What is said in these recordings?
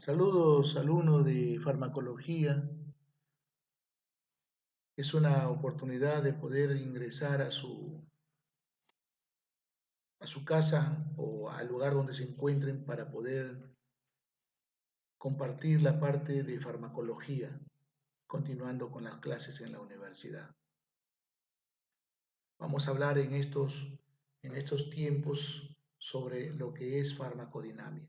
Saludos, alumnos de farmacología. Es una oportunidad de poder ingresar a su casa o al lugar donde se encuentren para poder compartir la parte de farmacología, continuando con las clases en la universidad. Vamos a hablar en estos tiempos sobre lo que es farmacodinamia.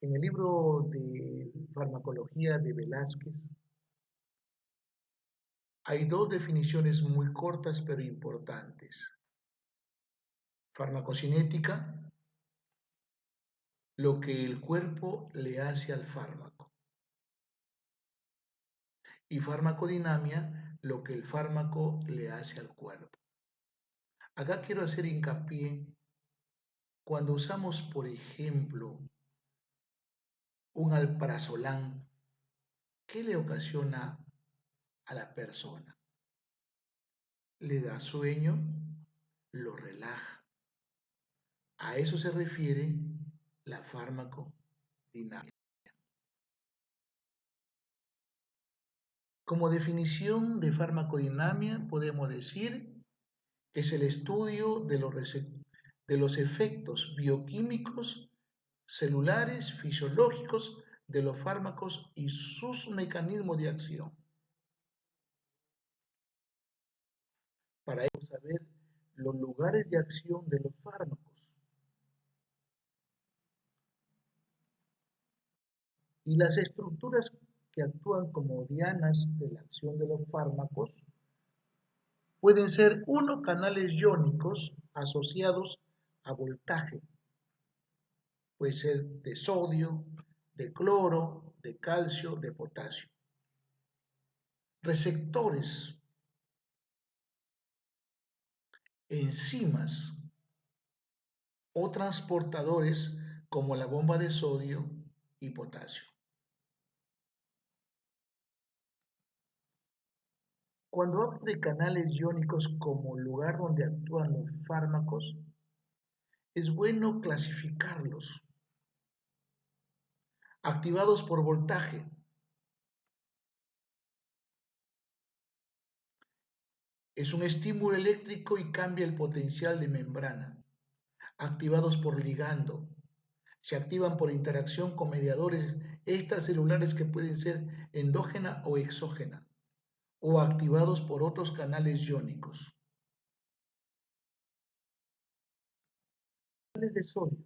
En el libro de farmacología de Velázquez hay dos definiciones muy cortas pero importantes. Farmacocinética, lo que el cuerpo le hace al fármaco. Y farmacodinamia, lo que el fármaco le hace al cuerpo. Acá quiero hacer hincapié cuando usamos, por ejemplo, un alprazolam, ¿qué le ocasiona a la persona? Le da sueño, lo relaja. A eso se refiere la farmacodinamia. Como definición de farmacodinamia podemos decir que es el estudio de los efectos bioquímicos, celulares, fisiológicos de los fármacos y sus mecanismos de acción. Para ello saber los lugares de acción de los fármacos y las estructuras que actúan como dianas de la acción de los fármacos pueden ser canales iónicos asociados a voltaje. Puede ser de sodio, de cloro, de calcio, de potasio. Receptores, enzimas o transportadores como la bomba de sodio y potasio. Cuando hablo de canales iónicos como lugar donde actúan los fármacos, es bueno clasificarlos. Activados por voltaje, es un estímulo eléctrico y cambia el potencial de membrana. Activados por ligando, se activan por interacción con mediadores extracelulares que pueden ser endógena o exógena, o activados por otros canales iónicos. Canales de sodio.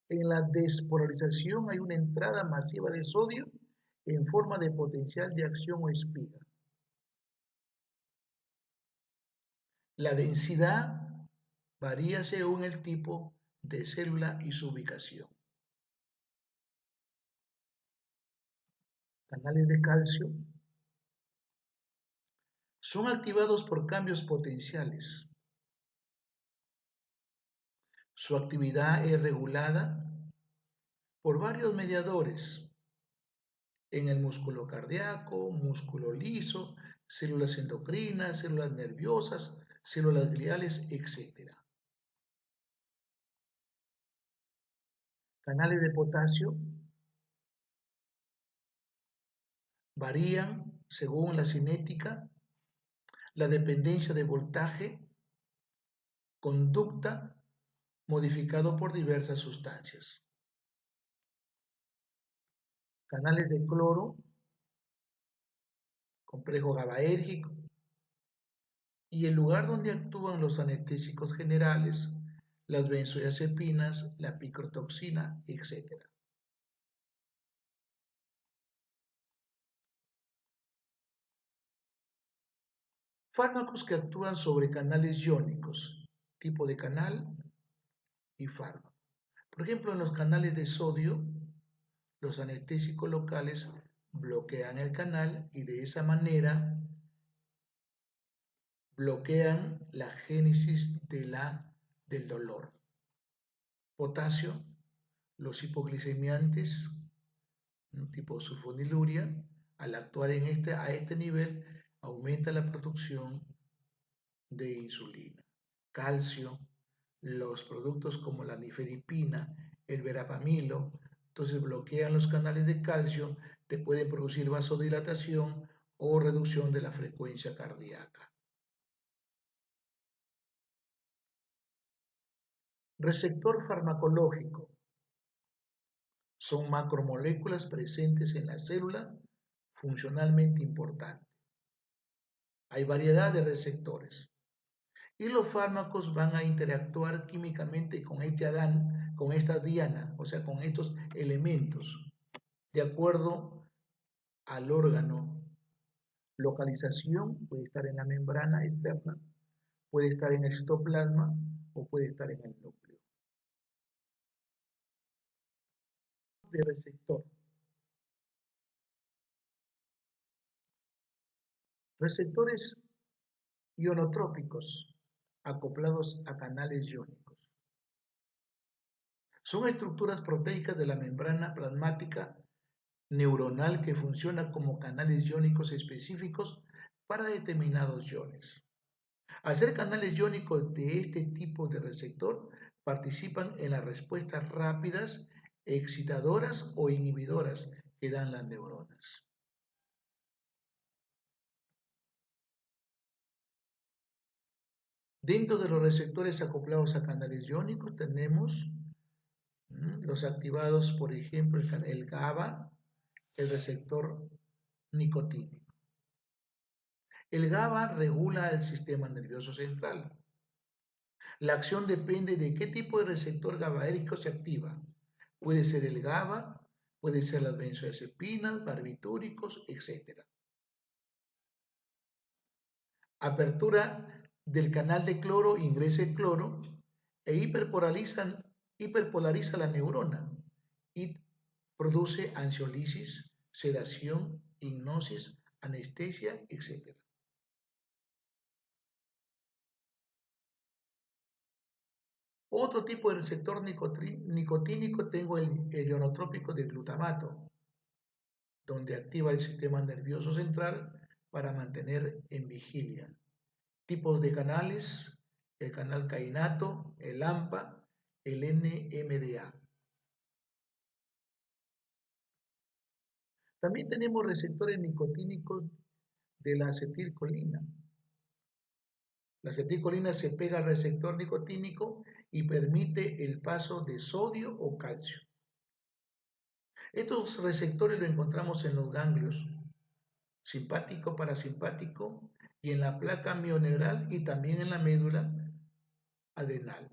En la despolarización hay una entrada masiva de sodio en forma de potencial de acción o espiga. La densidad varía según el tipo de célula y su ubicación. Canales de calcio son activados por cambios potenciales. Su actividad es regulada por varios mediadores en el músculo cardíaco, músculo liso, células endocrinas, células nerviosas, células gliales, etc. Canales de potasio varían según la cinética, la dependencia de voltaje, conducta, modificado por diversas sustancias. Canales de cloro, complejo GABAérgico, y el lugar donde actúan los anestésicos generales, las benzodiazepinas, la picrotoxina, etc. Fármacos que actúan sobre canales iónicos, tipo de canal y fármaco. Por ejemplo, en los canales de sodio, los anestésicos locales bloquean el canal y de esa manera bloquean la génesis del dolor. Potasio, los hipoglicemiantes, tipo sulfoniluria, al actuar a este nivel, aumenta la producción de insulina. Calcio, los productos como la nifedipina, el verapamilo, Entonces bloquean los canales de calcio, te pueden producir vasodilatación o reducción de la frecuencia cardíaca. Receptor farmacológico. Son macromoléculas presentes en la célula funcionalmente importantes. Hay variedad de receptores. Y los fármacos van a interactuar químicamente con con esta diana, o sea, con estos elementos, de acuerdo al órgano. Localización puede estar en la membrana externa, puede estar en el citoplasma o puede estar en el núcleo. De receptor. Receptores ionotrópicos acoplados a canales iónicos. Son estructuras proteicas de la membrana plasmática neuronal que funciona como canales iónicos específicos para determinados iones. Al ser canales iónicos de este tipo de receptor, participan en las respuestas rápidas, excitadoras o inhibidoras que dan las neuronas. Dentro de los receptores acoplados a canales iónicos tenemos los activados, por ejemplo, el GABA, el receptor nicotínico. El GABA regula el sistema nervioso central. La acción depende de qué tipo de receptor GABAérgico se activa. Puede ser el GABA, puede ser las benzodiazepinas, barbitúricos, etc. Apertura del canal de cloro, ingresa el cloro e hiperpolariza la neurona y produce ansiolisis, sedación, hipnosis, anestesia, etc. Otro tipo de receptor nicotínico tengo el ionotrópico de glutamato, donde activa el sistema nervioso central para mantener en vigilia. Tipos de canales, el canal cainato, el AMPA, el NMDA. También tenemos receptores nicotínicos de la acetilcolina. La acetilcolina se pega al receptor nicotínico y permite el paso de sodio o calcio. Estos receptores los encontramos en los ganglios simpático, parasimpático y en la placa mioneural y también en la médula adrenal.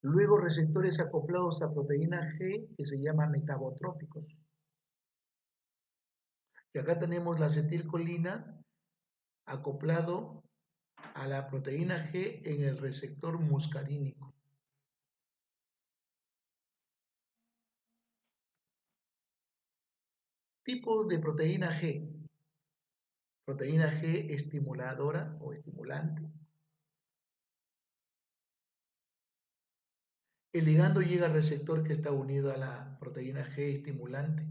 Luego receptores acoplados a proteína G que se llaman metabotrópicos. Y acá tenemos la acetilcolina acoplado a la proteína G en el receptor muscarínico. Tipos de proteína G. Proteína G estimuladora o estimulante. El ligando llega al receptor que está unido a la proteína G estimulante.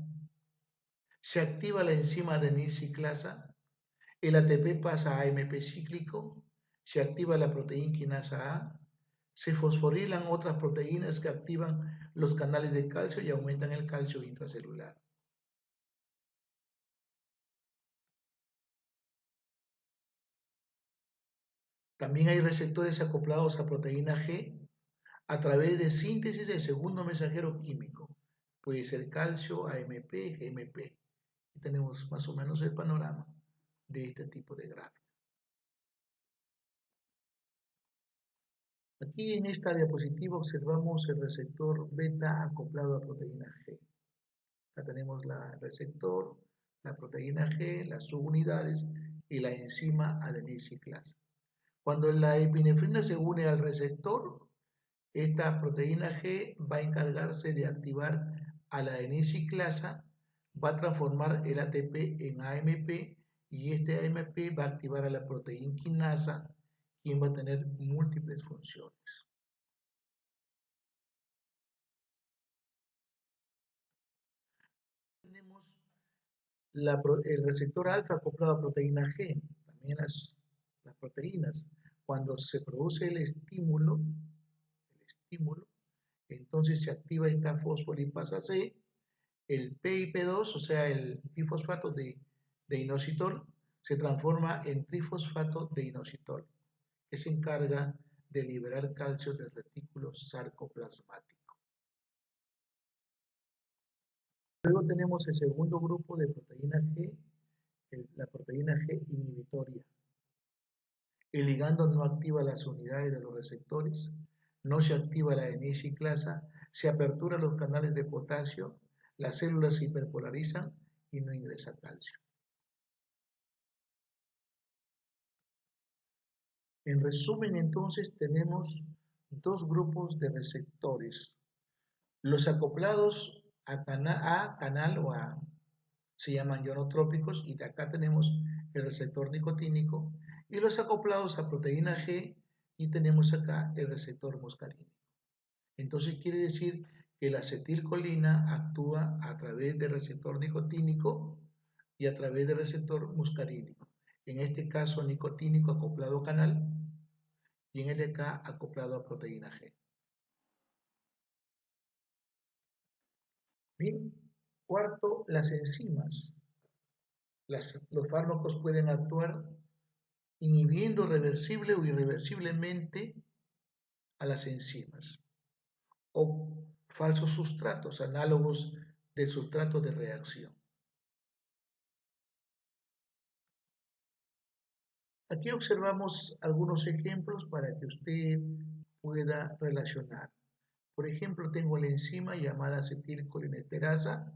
Se activa la enzima adenisiclasa. El ATP pasa a AMP cíclico. Se activa la proteína quinasa A. Se fosforilan otras proteínas que activan los canales de calcio y aumentan el calcio intracelular. También hay receptores acoplados a proteína G a través de síntesis del segundo mensajero químico. Puede ser calcio, AMP, GMP. Y tenemos más o menos el panorama de este tipo de gráfico. Aquí en esta diapositiva observamos el receptor beta acoplado a proteína G. Acá tenemos el receptor, la proteína G, las subunidades y la enzima adenisiclasa. Cuando la epinefrina se une al receptor, esta proteína G va a encargarse de activar a la adenisiclasa, va a transformar el ATP en AMP y este AMP va a activar a la proteína quinasa, quien va a tener múltiples funciones. Tenemos el receptor alfa acoplado a proteína G, también las proteínas. Cuando se produce el estímulo Entonces se activa esta fosfolipasa C, el PIP2, o sea, el trifosfato de inositol, se transforma en trifosfato de inositol, que se encarga de liberar calcio del retículo sarcoplasmático. Luego tenemos el segundo grupo de proteína G, la proteína G inhibitoria. El ligando no activa las unidades de los receptores, no se activa la N-ciclasa, se aperturan los canales de potasio, las células se hiperpolarizan y no ingresa calcio. En resumen, entonces, tenemos dos grupos de receptores. Los acoplados a canal o a, se llaman ionotrópicos, y de acá tenemos el receptor nicotínico, y los acoplados a proteína G, y tenemos acá el receptor muscarínico. Entonces quiere decir que la acetilcolina actúa a través del receptor nicotínico y a través del receptor muscarínico. En este caso nicotínico acoplado a canal y en LK acoplado a proteína G. Bien, cuarto, las enzimas. Los fármacos pueden actuar inhibiendo reversible o irreversiblemente a las enzimas o falsos sustratos análogos del sustrato de reacción. Aquí observamos algunos ejemplos para que usted pueda relacionar. Por ejemplo, tengo la enzima llamada acetilcolinesterasa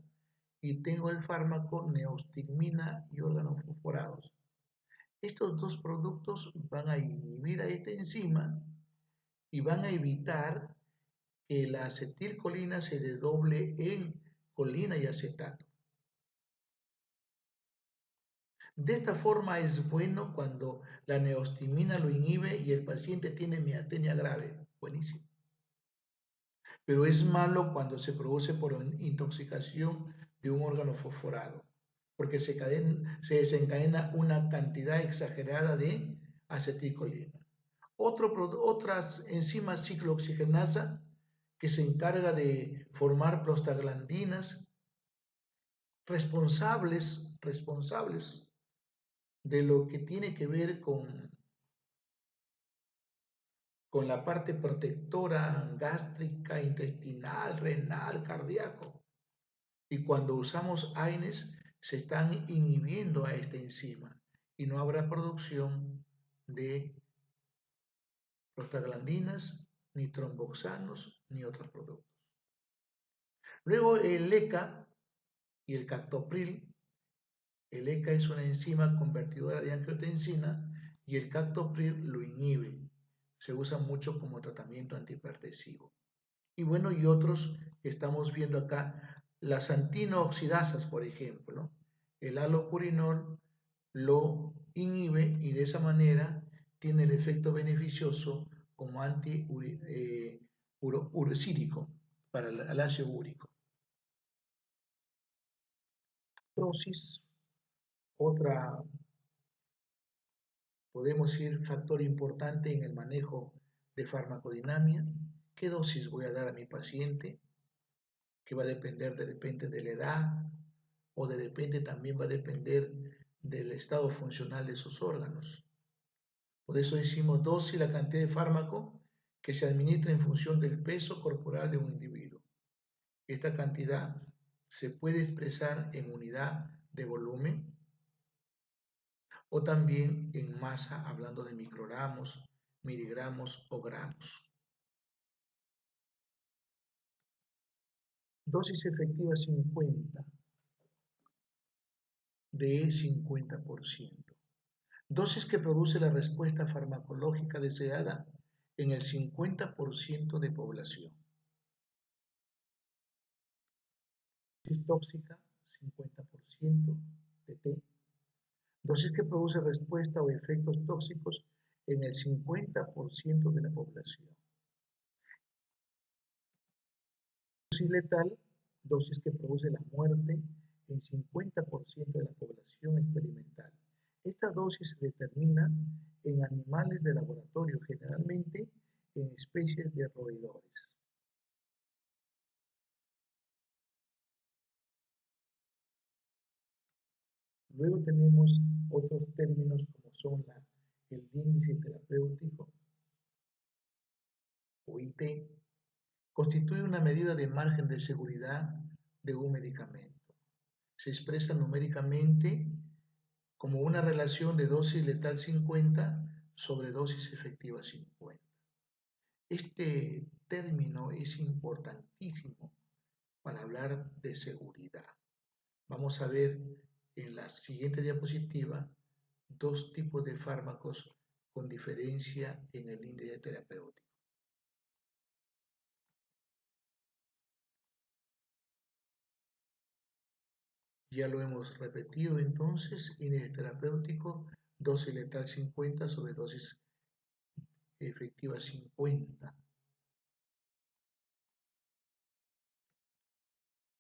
y tengo el fármaco neostigmina y organofosforados. Estos dos productos van a inhibir a esta enzima y van a evitar que la acetilcolina se desdoble en colina y acetato. De esta forma es bueno cuando la neostigmina lo inhibe y el paciente tiene miastenia grave. Buenísimo. Pero es malo cuando se produce por intoxicación de un órgano fosforado, porque se desencadena una cantidad exagerada de acetilcolina. Otras enzimas ciclooxigenasa que se encarga de formar prostaglandinas responsables de lo que tiene que ver con la parte protectora gástrica, intestinal, renal, cardíaco. Y cuando usamos AINES, se están inhibiendo a esta enzima y no habrá producción de prostaglandinas, ni tromboxanos, ni otros productos. Luego el ECA y el captopril. El ECA es una enzima convertidora de angiotensina y el captopril lo inhibe. Se usa mucho como tratamiento antihipertensivo. Y bueno, y otros que estamos viendo acá, las antinoxidasas, por ejemplo, el halopurinol lo inhibe y de esa manera tiene el efecto beneficioso como antiuricídico para el ácido úrico. Dosis, otra, podemos decir, factor importante en el manejo de farmacodinamia. ¿Qué dosis voy a dar a mi paciente? Que va a depender de repente de la edad o de repente también va a depender del estado funcional de sus órganos. Por eso decimos dosis, la cantidad de fármaco que se administra en función del peso corporal de un individuo. Esta cantidad se puede expresar en unidad de volumen o también en masa, hablando de microgramos, miligramos o gramos. Dosis efectiva 50 de 50%. Dosis que produce la respuesta farmacológica deseada en el 50% de población. Dosis tóxica 50% de T. Dosis que produce respuesta o efectos tóxicos en el 50% de la población. Dosis letal, dosis que produce la muerte en 50% de la población experimental. Esta dosis se determina en animales de laboratorio, generalmente en especies de roedores. Luego tenemos otros términos como son el índice terapéutico o IT, constituye una medida de margen de seguridad de un medicamento. Se expresa numéricamente como una relación de dosis letal 50 sobre dosis efectiva 50. Este término es importantísimo para hablar de seguridad. Vamos a ver en la siguiente diapositiva dos tipos de fármacos con diferencia en el índice terapéutico. Ya lo hemos repetido entonces, índice terapéutico, dosis letal 50 sobre dosis efectiva 50.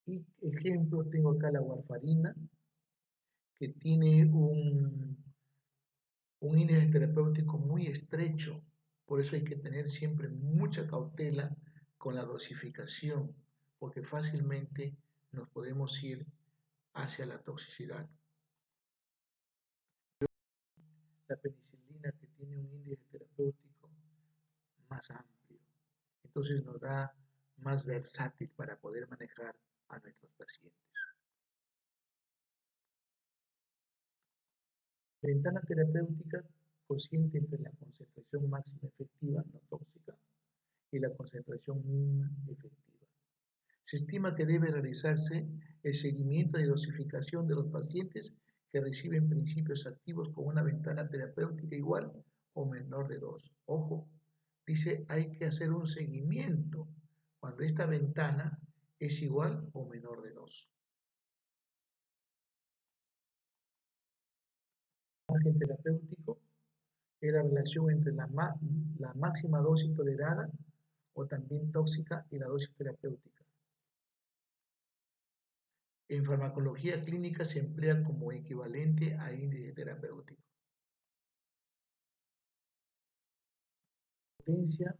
Y ejemplo, tengo acá la warfarina, que tiene un índice terapéutico muy estrecho, por eso hay que tener siempre mucha cautela con la dosificación, porque fácilmente nos podemos ir hacia la toxicidad. La penicilina, que tiene un índice terapéutico más amplio, entonces nos da más versátil para poder manejar a nuestros pacientes. Ventana terapéutica consciente entre la concentración máxima efectiva no tóxica y la concentración mínima efectiva. Se estima que debe realizarse el seguimiento de dosificación de los pacientes que reciben principios activos con una ventana terapéutica igual o menor de 2. Ojo, dice hay que hacer un seguimiento cuando esta ventana es igual o menor de 2. El margen terapéutico es la relación entre la máxima dosis tolerada o también tóxica y la dosis terapéutica. En farmacología clínica se emplea como equivalente a índice terapéutico. Potencia,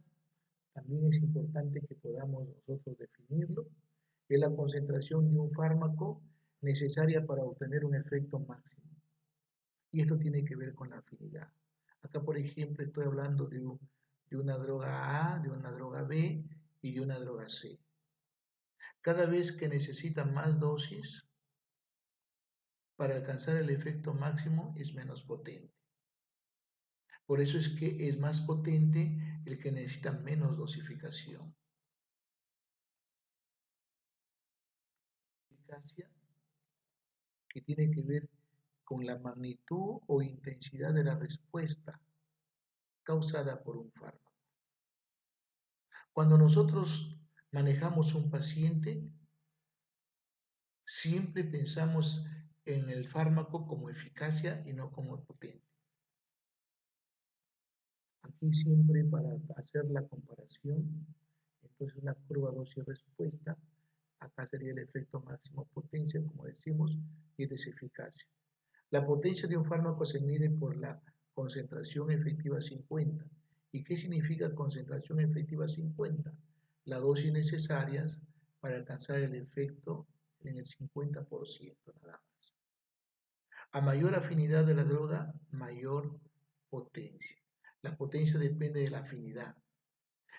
también es importante que podamos nosotros definirlo, es la concentración de un fármaco necesaria para obtener un efecto máximo. Y esto tiene que ver con la afinidad. Acá, por ejemplo, estoy hablando de una droga A, de una droga B y de una droga C. Cada vez que necesita más dosis para alcanzar el efecto máximo es menos potente. Por eso es que es más potente el que necesita menos dosificación. Eficacia, que tiene que ver con la magnitud o intensidad de la respuesta causada por un fármaco. Cuando nosotros manejamos un paciente, siempre pensamos en el fármaco como eficacia y no como potente. Aquí siempre para hacer la comparación, entonces una curva dosis-respuesta, acá sería el efecto máximo potencia, como decimos, y es eficacia. La potencia de un fármaco se mide por la concentración efectiva 50. ¿Y qué significa concentración efectiva 50? La dosis necesarias para alcanzar el efecto en el 50% nada más. A mayor afinidad de la droga, mayor potencia. La potencia depende de la afinidad,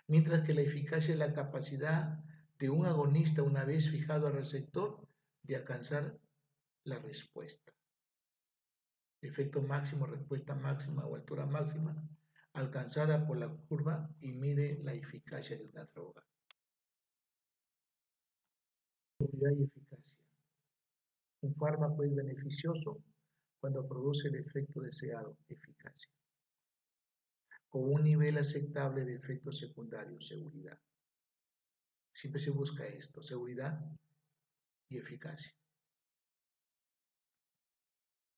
mientras que la eficacia es la capacidad de un agonista, una vez fijado al receptor, de alcanzar la respuesta. Efecto máximo, respuesta máxima o altura máxima, alcanzada por la curva y mide la eficacia de una droga. Seguridad y eficacia. Un fármaco es beneficioso cuando produce el efecto deseado, eficacia, con un nivel aceptable de efectos secundarios, seguridad. Siempre se busca esto, seguridad y eficacia.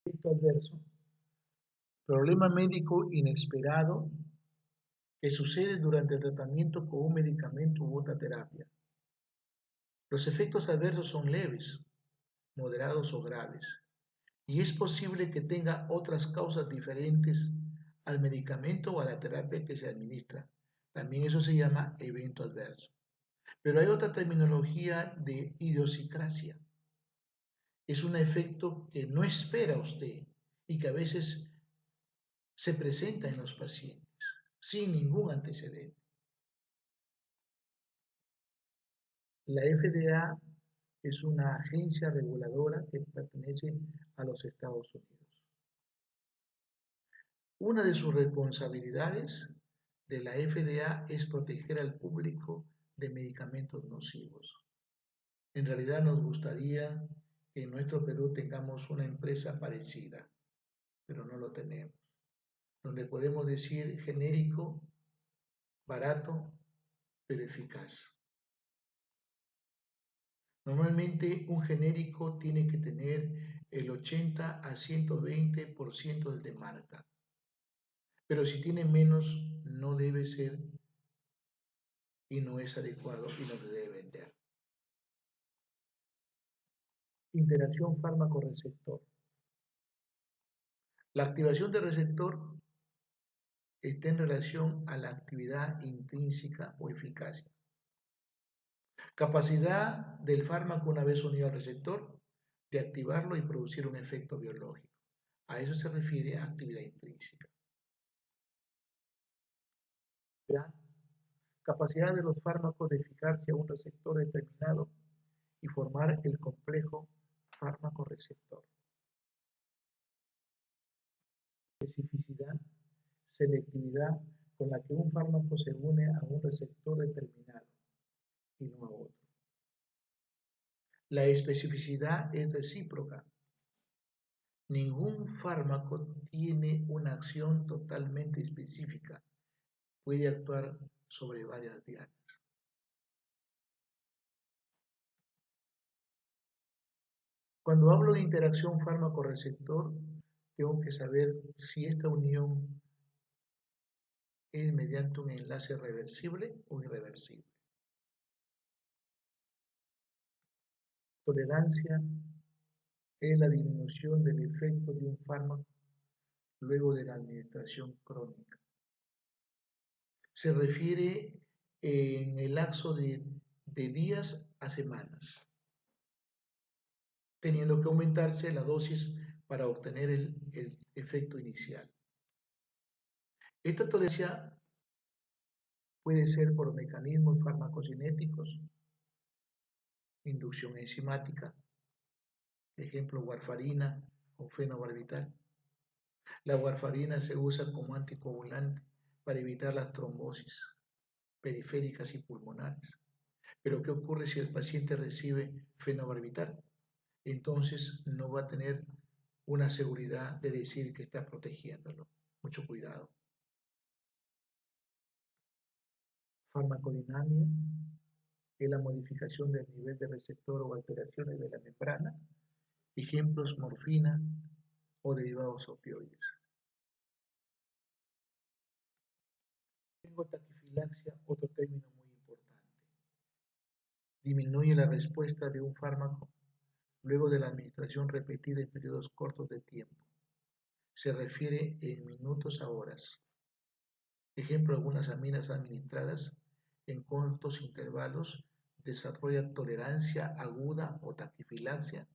Efecto adverso. Problema médico inesperado que sucede durante el tratamiento con un medicamento u otra terapia. Los efectos adversos son leves, moderados o graves, y es posible que tenga otras causas diferentes al medicamento o a la terapia que se administra. También eso se llama evento adverso. Pero hay otra terminología de idiosincrasia. es un efecto que no espera usted y que a veces se presenta en los pacientes sin ningún antecedente. La FDA es una agencia reguladora que pertenece a los Estados Unidos. Una de sus responsabilidades de la FDA es proteger al público de medicamentos nocivos. En realidad nos gustaría que en nuestro Perú tengamos una empresa parecida, pero no lo tenemos, donde podemos decir genérico, barato, pero eficaz. Normalmente un genérico tiene que tener el 80 a 120% de marca, pero si tiene menos no debe ser y no es adecuado y no se debe vender. Interacción fármaco-receptor. La activación del receptor está en relación a la actividad intrínseca o eficacia. Capacidad del fármaco una vez unido al receptor de activarlo y producir un efecto biológico. A eso se refiere a actividad intrínseca. ¿Ya? Capacidad de los fármacos de fijarse a un receptor determinado y formar el complejo fármaco-receptor. Especificidad, selectividad con la que un fármaco se une a un receptor determinado y no a otro. La especificidad es recíproca. Ningún fármaco tiene una acción totalmente específica. Puede actuar sobre varias dianas. Cuando hablo de interacción fármaco-receptor, tengo que saber si esta unión es mediante un enlace reversible o irreversible. Tolerancia es la disminución del efecto de un fármaco luego de la administración crónica. Se refiere en el lapso de días a semanas, teniendo que aumentarse la dosis para obtener el efecto inicial. Esta tolerancia puede ser por mecanismos farmacocinéticos, inducción enzimática, ejemplo warfarina o fenobarbital. La warfarina se usa como anticoagulante para evitar las trombosis periféricas y pulmonares. Pero ¿qué ocurre si el paciente recibe fenobarbital? Entonces no va a tener una seguridad de decir que está protegiéndolo. Mucho cuidado. Farmacodinamia es la modificación del nivel de receptor o alteraciones de la membrana. Ejemplos, morfina o derivados opioides. Tengo taquifilaxia, otro término muy importante. Disminuye la respuesta de un fármaco luego de la administración repetida en periodos cortos de tiempo. Se refiere en minutos a horas. Ejemplo, algunas aminas administradas en cortos intervalos desarrollan tolerancia aguda o taquifilaxia,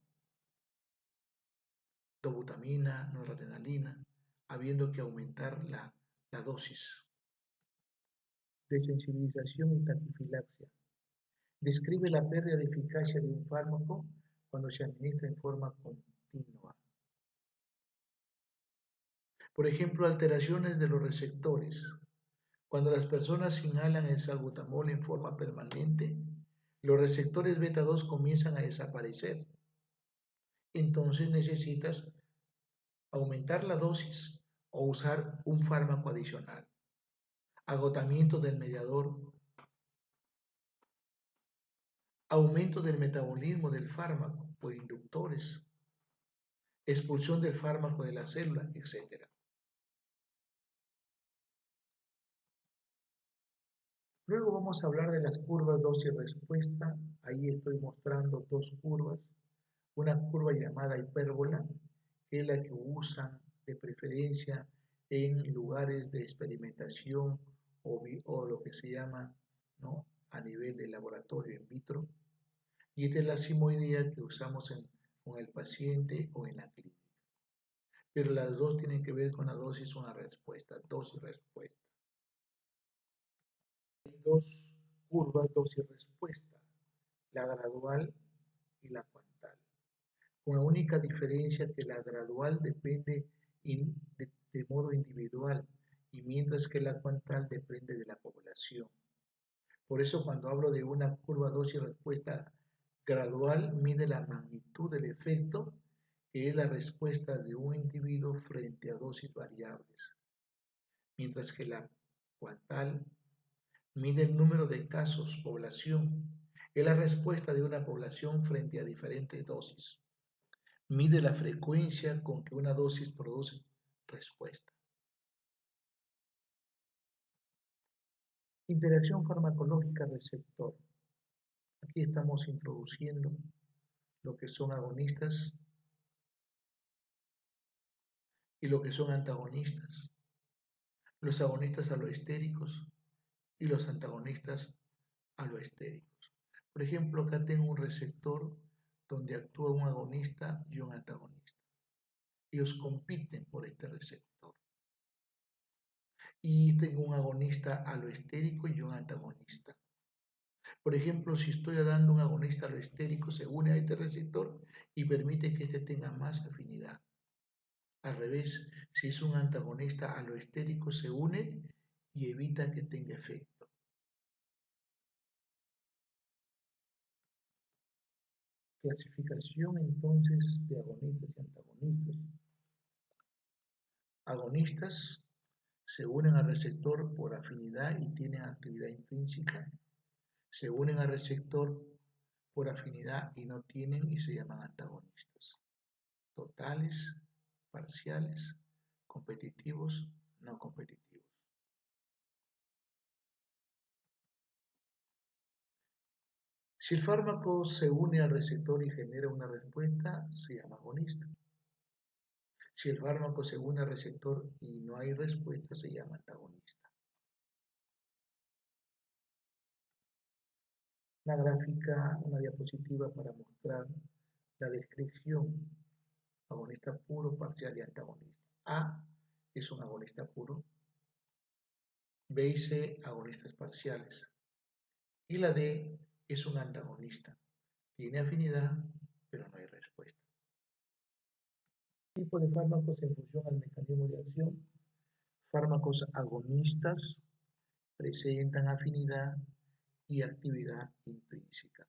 dobutamina, noradrenalina, habiendo que aumentar la dosis. Desensibilización y taquifilaxia. Describe la pérdida de eficacia de un fármaco cuando se administra en forma continua. Por ejemplo, alteraciones de los receptores. Cuando las personas inhalan el salbutamol en forma permanente, los receptores beta 2 comienzan a desaparecer. Entonces necesitas aumentar la dosis o usar un fármaco adicional. Agotamiento del mediador, aumento del metabolismo del fármaco por inductores, expulsión del fármaco de la célula, etc. Luego vamos a hablar de las curvas dosis-respuesta. Ahí estoy mostrando dos curvas. Una curva llamada hipérbola, que es la que usan de preferencia en lugares de experimentación o lo que se llama, ¿no?, a nivel de laboratorio in vitro. Y esta es la simoidea que usamos en con el paciente o en la clínica. Pero las dos tienen que ver con la dosis o una respuesta, dosis-respuesta. Hay dos curvas dosis-respuesta, la gradual y la cuantal, con la única diferencia que la gradual depende de modo individual y mientras que la cuantal depende de la población. Por eso cuando hablo de una curva dosis-respuesta gradual, mide la magnitud del efecto, que es la respuesta de un individuo frente a dosis variables, mientras que la cuantal mide el número de casos, población, es la respuesta de una población frente a diferentes dosis. Mide la frecuencia con que una dosis produce respuesta. Interacción farmacológica-receptor. Aquí estamos introduciendo lo que son agonistas y lo que son antagonistas. Los agonistas aloestéricos y los antagonistas aloestéricos. Por ejemplo, acá tengo un receptor donde actúa un agonista y un antagonista. Ellos compiten por este receptor. Y tengo un agonista aloestérico y un antagonista. Por ejemplo, si estoy dando un agonista aloestérico, se une a este receptor y permite que este tenga más afinidad. Al revés, si es un antagonista aloestérico, se une y evita que tenga efecto. Clasificación entonces de agonistas y antagonistas. Agonistas se unen al receptor por afinidad y tienen actividad intrínseca. Se unen al receptor por afinidad y no tienen y se llaman antagonistas. Totales, parciales, competitivos, no competitivos. Si el fármaco se une al receptor y genera una respuesta, se llama agonista. Si el fármaco se une al receptor y no hay respuesta, se llama antagonista. Una gráfica, una diapositiva para mostrar la descripción: agonista puro, parcial y antagonista. A es un agonista puro, B y C agonistas parciales, y la D es un antagonista. Tiene afinidad, pero no hay respuesta. Tipo de fármacos en función al mecanismo de acción. Fármacos agonistas presentan afinidad y actividad intrínseca.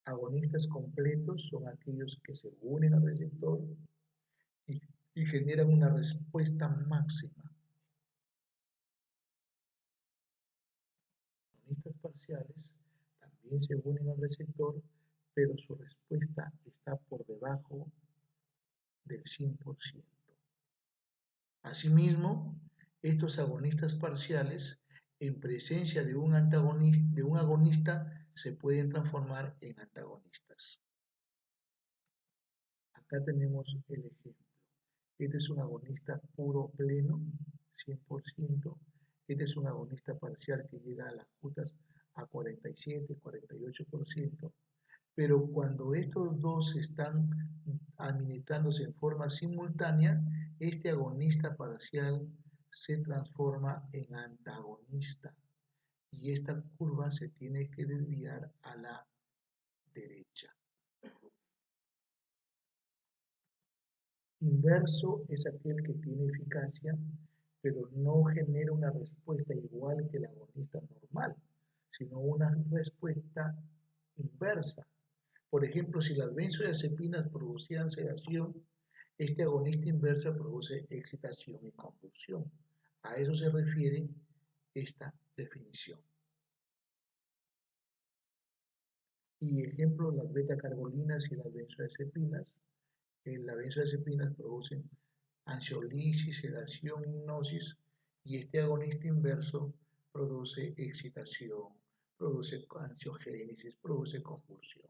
Agonistas completos son aquellos que se unen al receptor y generan una respuesta máxima. Agonistas parciales también se unen al receptor, pero su respuesta está por debajo del 100%. Asimismo, estos agonistas parciales, en presencia de un agonista, se pueden transformar en antagonistas. Acá tenemos el ejemplo. Este es un agonista puro pleno, 100%. Este es un agonista parcial que llega a las jutas a 47, 48%. Pero cuando estos dos están administrándose en forma simultánea, este agonista parcial se transforma en antagonista y esta curva se tiene que desviar a la derecha. Inverso es aquel que tiene eficacia, pero no genera una respuesta igual que el agonista normal, sino una respuesta inversa. Por ejemplo, si las benzodiazepinas producían sedación, este agonista inverso produce excitación y convulsión. A eso se refiere esta definición. Y ejemplo, las beta-carbolinas y las benzodiazepinas. Las benzodiazepinas producen ansiolisis, sedación, hipnosis, y este agonista inverso produce excitación, produce ansiogénesis, produce convulsión.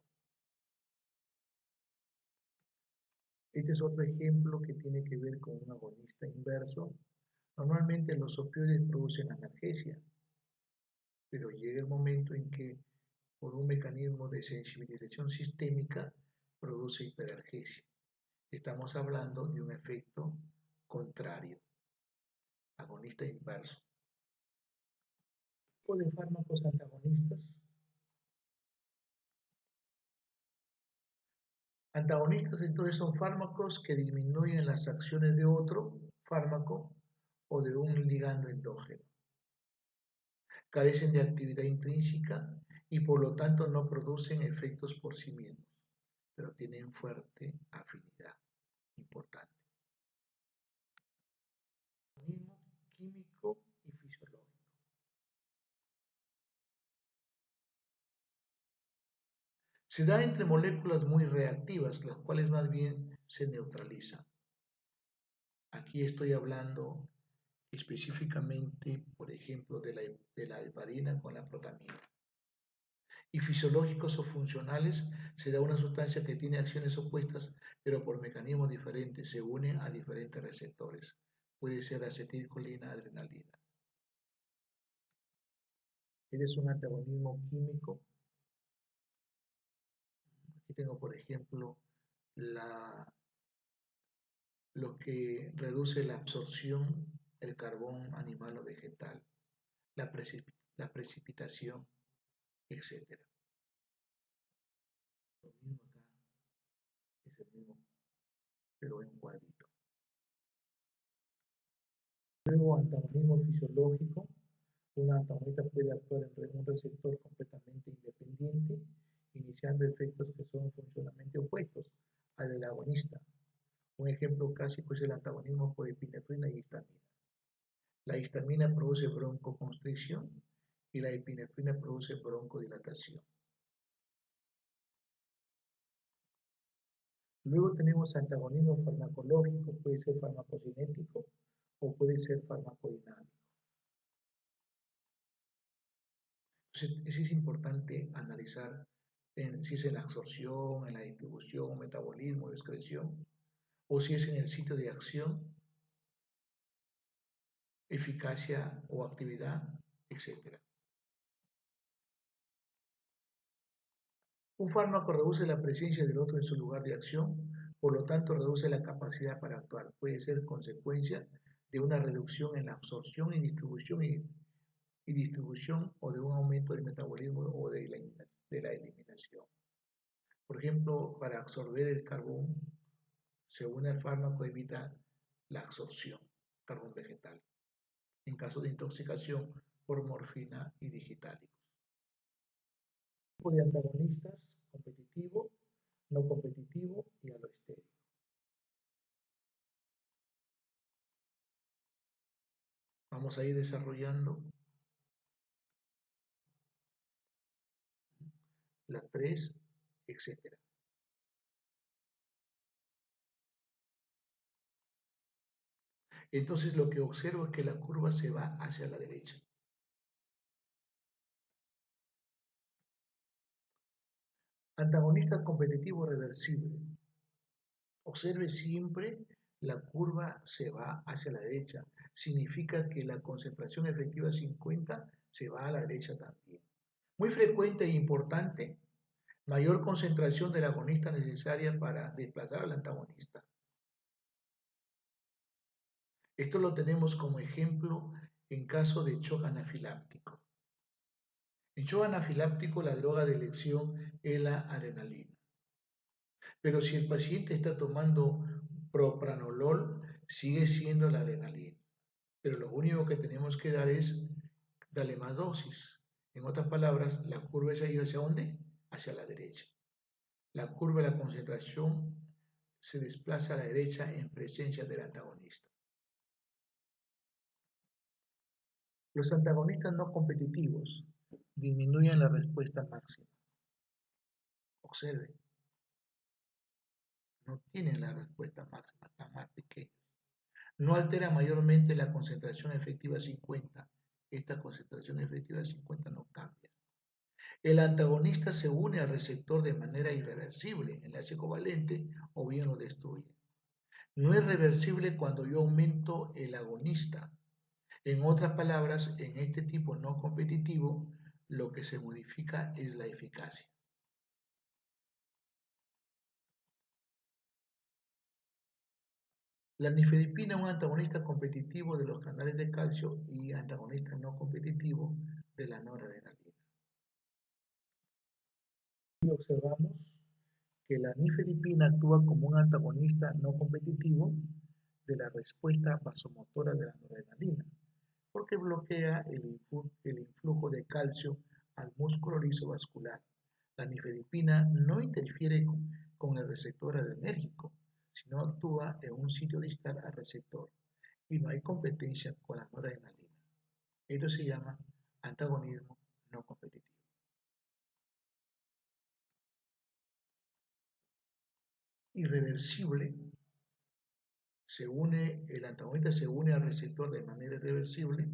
Este es otro ejemplo que tiene que ver con un agonista inverso. Normalmente los opioides producen analgesia, pero llega el momento en que por un mecanismo de sensibilización sistémica produce hiperalgesia. Estamos hablando de un efecto contrario, agonista inverso. ¿Tipo de fármacos antagonistas? Antagonistas entonces son fármacos que disminuyen las acciones de otro fármaco o de un ligando endógeno. Carecen de actividad intrínseca y por lo tanto no producen efectos por sí mismos, pero tienen fuerte afinidad. Importante. Antagonismo químico y fisiológico. Se da entre moléculas muy reactivas, las cuales más bien se neutralizan. Aquí estoy hablando específicamente, por ejemplo, de la heparina con la protamina. Y fisiológicos o funcionales se da una sustancia que tiene acciones opuestas, pero por mecanismos diferentes, se unen a diferentes receptores. Puede ser acetilcolina, adrenalina. ¿Eres un antagonismo químico? Aquí tengo, por ejemplo, lo que reduce la absorción del carbón animal o vegetal, la, la precipitación, etc. Lo mismo acá, es el mismo, pero en cuadrito. Luego, antagonismo fisiológico. Un antagonista puede actuar entre un receptor completamente independiente, iniciando efectos que son funcionalmente opuestos al del agonista. Un ejemplo clásico es el antagonismo por epinefrina y histamina. La histamina produce broncoconstricción y la epinefrina produce broncodilatación. Luego tenemos antagonismo farmacológico, puede ser farmacocinético o puede ser farmacodinámico. Entonces, es importante analizar si es en la absorción, en la distribución, metabolismo, excreción, o si es en el sitio de acción, eficacia o actividad, etc. Un fármaco reduce la presencia del otro en su lugar de acción, por lo tanto reduce la capacidad para actuar. Puede ser consecuencia de una reducción en la absorción y distribución o de un aumento del metabolismo o de la eliminación. Por ejemplo, para absorber el carbón, según el fármaco, evita la absorción, carbón vegetal, en caso de intoxicación por morfina y digitalicos. Tipo de antagonistas: competitivo, no competitivo y alostérico. Vamos a ir desarrollando la 3, etc. Entonces lo que observo es que la curva se va hacia la derecha. Antagonista competitivo reversible. Observe siempre la curva se va hacia la derecha. Significa que la concentración efectiva 50 se va a la derecha también. Muy frecuente e importante, mayor concentración del agonista necesaria para desplazar al antagonista. Esto lo tenemos como ejemplo en caso de shock anafiláctico. En shock anafiláctico la droga de elección es la adrenalina. Pero si el paciente está tomando propranolol, sigue siendo la adrenalina. Pero lo único que tenemos que dar es darle más dosis. En otras palabras, la curva se ha ido hacia dónde? Hacia la derecha. La curva de la concentración se desplaza a la derecha en presencia del antagonista. Los antagonistas no competitivos disminuyen la respuesta máxima. Observe, no tienen la respuesta máxima, están más pequeños. No altera mayormente la concentración efectiva 50. Esta concentración efectiva 50 no cambia. El antagonista se une al receptor de manera irreversible, enlace covalente, o bien lo destruye. No es reversible cuando yo aumento el agonista. En otras palabras, en este tipo no competitivo, lo que se modifica es la eficacia. La nifedipina es un antagonista competitivo de los canales de calcio y antagonista no competitivo de la noradrenalina. Y observamos que la nifedipina actúa como un antagonista no competitivo de la respuesta vasomotora de la noradrenalina, porque bloquea el influjo de calcio al músculo liso vascular. La nifedipina no interfiere con el receptor adrenérgico, sino actúa en un sitio distal al receptor y no hay competencia con la noradrenalina. Esto se llama antagonismo no competitivo. Irreversible, el antagonista se une al receptor de manera irreversible,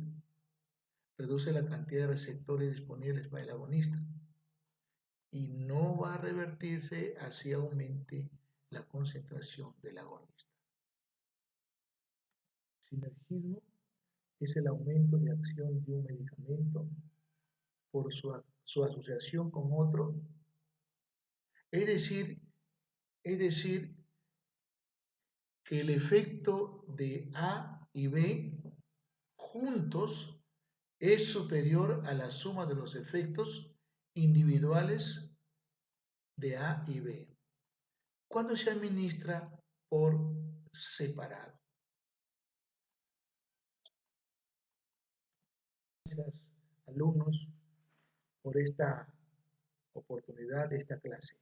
reduce la cantidad de receptores disponibles para el agonista y no va a revertirse así aumente la concentración del agonista. Sinergismo es el aumento de acción de un medicamento por su asociación con otro, es decir, es decir, que el efecto de A y B juntos es superior a la suma de los efectos individuales de A y B cuando se administra por separado. Gracias, alumnos, por esta oportunidad de esta clase.